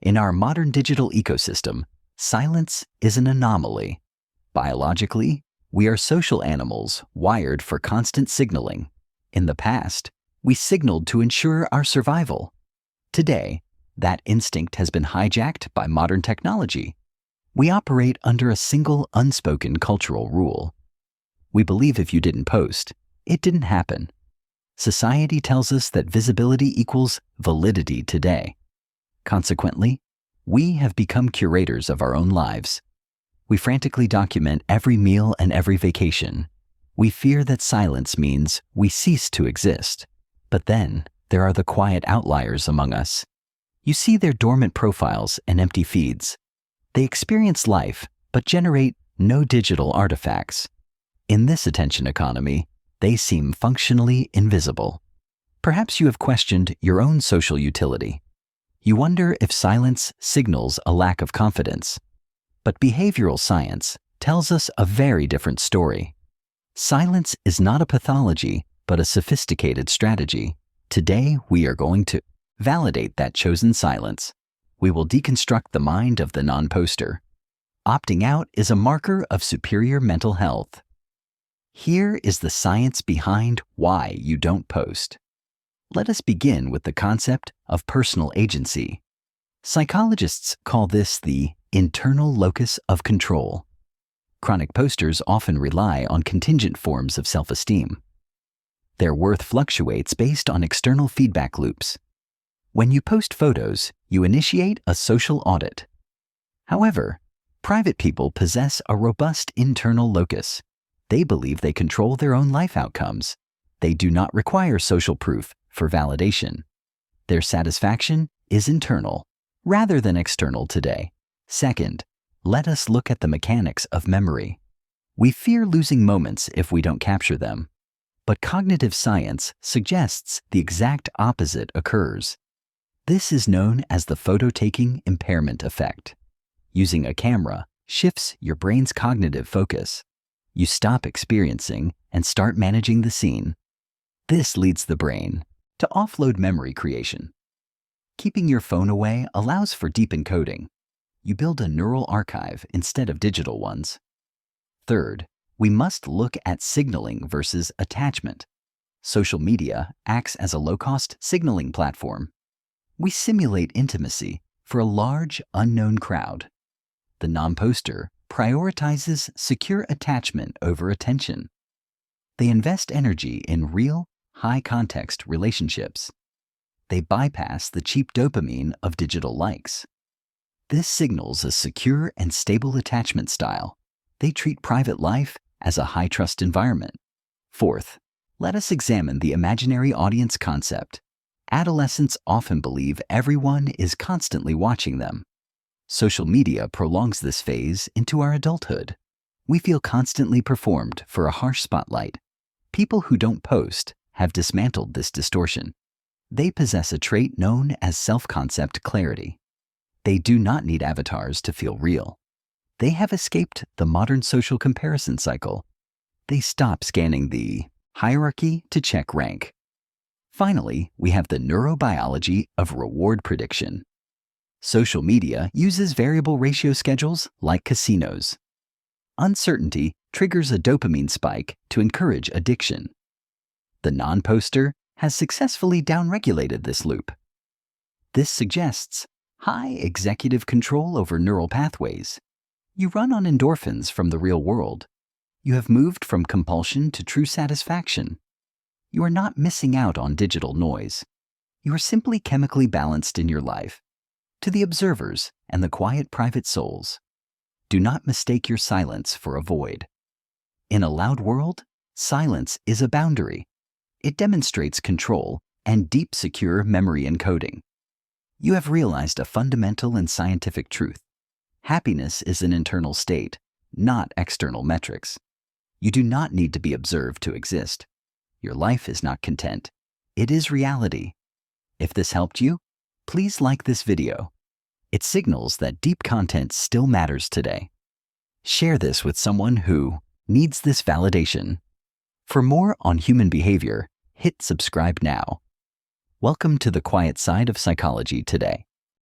In our modern digital ecosystem, silence is an anomaly. Biologically, we are social animals wired for constant signaling. In the past, we signaled to ensure our survival. Today, that instinct has been hijacked by modern technology. We operate under a single unspoken cultural rule. We believe if you didn't post, it didn't happen. Society tells us that visibility equals validity today. Consequently, we have become curators of our own lives. We frantically document every meal and every vacation. We fear that silence means we cease to exist. But then, there are the quiet outliers among us. You see their dormant profiles and empty feeds. They experience life, but generate no digital artifacts. In this attention economy, they seem functionally invisible. Perhaps you have questioned your own social utility. You wonder if silence signals a lack of confidence. But behavioral science tells us a very different story. Silence is not a pathology, but a sophisticated strategy. Today, we are going to validate that chosen silence. We will deconstruct the mind of the non-poster. Opting out is a marker of superior mental health. Here is the science behind why you don't post. Let us begin with the concept of personal agency. Psychologists call this the internal locus of control. Chronic posters often rely on contingent forms of self-esteem. Their worth fluctuates based on external feedback loops. When you post photos, you initiate a social audit. However, private people possess a robust internal locus. They believe they control their own life outcomes. They do not require social proof for validation. Their satisfaction is internal, rather than external today. Second, let us look at the mechanics of memory. We fear losing moments if we don't capture them. But cognitive science suggests the exact opposite occurs. This is known as the photo-taking impairment effect. Using a camera shifts your brain's cognitive focus. You stop experiencing and start managing the scene. This leads the brain to offload memory creation. Keeping your phone away allows for deep encoding. You build a neural archive instead of digital ones. Third, we must look at signaling versus attachment. Social media acts as a low-cost signaling platform. We simulate intimacy for a large, unknown crowd. The non-poster prioritizes secure attachment over attention. They invest energy in real, high-context relationships. They bypass the cheap dopamine of digital likes. This signals a secure and stable attachment style. They treat private life as a high-trust environment. Fourth, let us examine the imaginary audience concept. Adolescents often believe everyone is constantly watching them. Social media prolongs this phase into our adulthood. We feel constantly performed for a harsh spotlight. People who don't post have dismantled this distortion. They possess a trait known as self-concept clarity. They do not need avatars to feel real. They have escaped the modern social comparison cycle. They stop scanning the hierarchy to check rank. Finally, we have the neurobiology of reward prediction. Social media uses variable ratio schedules like casinos. Uncertainty triggers a dopamine spike to encourage addiction. The non-poster has successfully downregulated this loop. This suggests high executive control over neural pathways. You run on endorphins from the real world. You have moved from compulsion to true satisfaction. You are not missing out on digital noise. You are simply chemically balanced in your life. To the observers and the quiet private souls, do not mistake your silence for a void. In a loud world, silence is a boundary. It demonstrates control and deep, secure memory encoding. You have realized a fundamental and scientific truth. Happiness is an internal state, not external metrics. You do not need to be observed to exist. Your life is not content. It is reality. If this helped you, please like this video. It signals that deep content still matters today. Share this with someone who needs this validation. For more on human behavior, hit subscribe now. Welcome to the quiet side of psychology today.